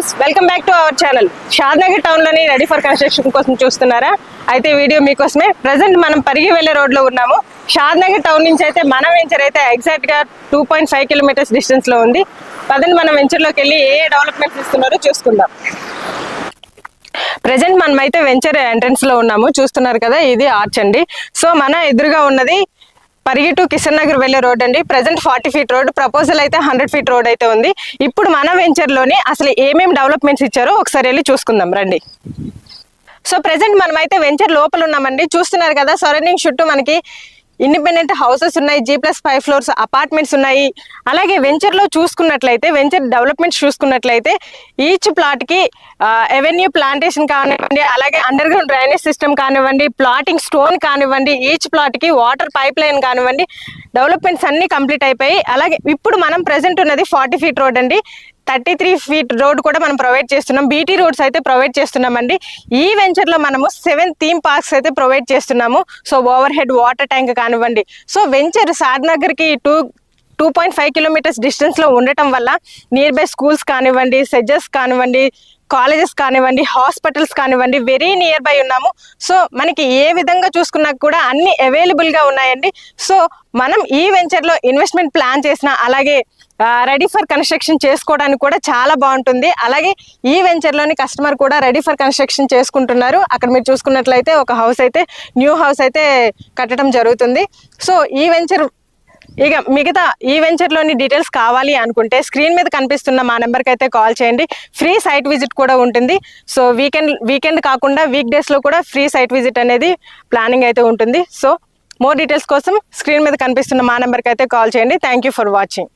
Friends, welcome back to our channel. Shadnagar town లోని ready for construction కోసం చూస్తున్నారా? అయితే వీడియో మీకోసమే. ప్రెసెంట్ మనం పరిగి వెళ్లే రోడ్ లో ఉన్నాము. షాద్నగర్ టౌన్ నుంచి అయితే మన వెంచర్ అయితే ఎగ్జాక్ట్ గా 2.5 కిలోమీటర్స్ డిస్టెన్స్ లో ఉంది. పదండి మన వెంచర్ లోకి వెళ్ళి ఏ డెవలప్మెంట్స్ ఇస్తున్నారో చూసుకుందాం. ప్రెసెంట్ మనమైతే వెంచర్ ఎంట్రన్స్ లో ఉన్నాము. చూస్తున్నారు కదా, ఇది ఆర్చ్ అండి. సో మన ఎదురుగా ఉన్నది పరిగి టు కిషన్ నగర్ వెళ్లే రోడ్ అండి. ప్రెసెంట్ 40 ఫీట్ రోడ్, ప్రపోజల్ అయితే 100 ఫీట్ రోడ్ అయితే ఉంది. ఇప్పుడు మన వెంచర్ లోని అసలు ఏమేమి డెవలప్మెంట్స్ ఇచ్చారో ఒకసారి వెళ్ళి చూసుకుందాం రండి. సో ప్రెసెంట్ మనమైతే వెంచర్ లోపల ఉన్నామండి. చూస్తున్నారు కదా, సరౌండింగ్ చుట్టూ మనకి ఇండిపెండెంట్ హౌసెస్ ఉన్నాయి, G+5 ఫ్లోర్స్ అపార్ట్మెంట్స్ ఉన్నాయి. అలాగే వెంచర్ లో చూసుకున్నట్లయితే, వెంచర్ డెవలప్మెంట్స్ చూసుకున్నట్లయితే ఈచ్ ప్లాట్ కి ఎవెన్యూ ప్లాంటేషన్ కానివ్వండి, అలాగే అండర్ గ్రౌండ్ డ్రైనేజ్ సిస్టమ్ కానివ్వండి, ప్లాటింగ్ స్టోన్ కానివ్వండి, ఈచ్ ప్లాట్ కి వాటర్ పైప్ లైన్ కానివ్వండి, డెవలప్మెంట్స్ అన్ని కంప్లీట్ అయిపోయి. అలాగే ఇప్పుడు మనం ప్రెసెంట్ ఉన్నది 40 ఫీట్ రోడ్ అండి. 33 ఫీట్ రోడ్ కూడా మనం ప్రొవైడ్ చేస్తున్నాం. బీటీ రోడ్స్ అయితే ప్రొవైడ్ చేస్తున్నామండి. ఈ వెంచర్ లో మనము 7 థీమ్ పార్క్స్ అయితే ప్రొవైడ్ చేస్తున్నాము. So over head water tank కానివ్వండి. సో వెంచర్ షాద్నగర్ కి 2.5 కిలోమీటర్స్ డిస్టెన్స్ లో ఉండటం వల్ల నియర్ బై స్కూల్స్ కానివ్వండి, సెజెస్ కానివ్వండి, కాలేజెస్ కానివ్వండి, హాస్పిటల్స్ కానివ్వండి, వెరీ నియర్ బై ఉన్నాము. సో మనకి ఏ విధంగా చూసుకున్నా కూడా అన్ని అవైలబుల్ గా ఉన్నాయండి. సో మనం ఈ వెంచర్ లో ఇన్వెస్ట్మెంట్ ప్లాన్ చేసిన, అలాగే రెడీ ఫర్ కన్స్ట్రక్షన్ చేసుకోవడానికి కూడా చాలా బాగుంటుంది. అలాగే ఈ వెంచర్ లోని కస్టమర్ కూడా రెడీ ఫర్ కన్స్ట్రక్షన్ చేసుకుంటున్నారు. అక్కడ మీరు చూసుకున్నట్లయితే ఒక హౌస్ అయితే, న్యూ హౌస్ అయితే కట్టడం జరుగుతుంది. సో ఈ వెంచర్ ఇక మిగతా ఈ వెంచర్లోని డీటెయిల్స్ కావాలి అనుకుంటే స్క్రీన్ మీద కనిపిస్తున్న మా నెంబర్కి అయితే కాల్ చేయండి. ఫ్రీ సైట్ విజిట్ కూడా ఉంటుంది. సో వీకెండ్ కాకుండా వీక్ డేస్లో కూడా ఫ్రీ సైట్ విజిట్ అనేది ప్లానింగ్ అయితే ఉంటుంది. సో మోర్ డీటెయిల్స్ కోసం స్క్రీన్ మీద కనిపిస్తున్న మా నెంబర్కి అయితే కాల్ చేయండి. Thank you for watching.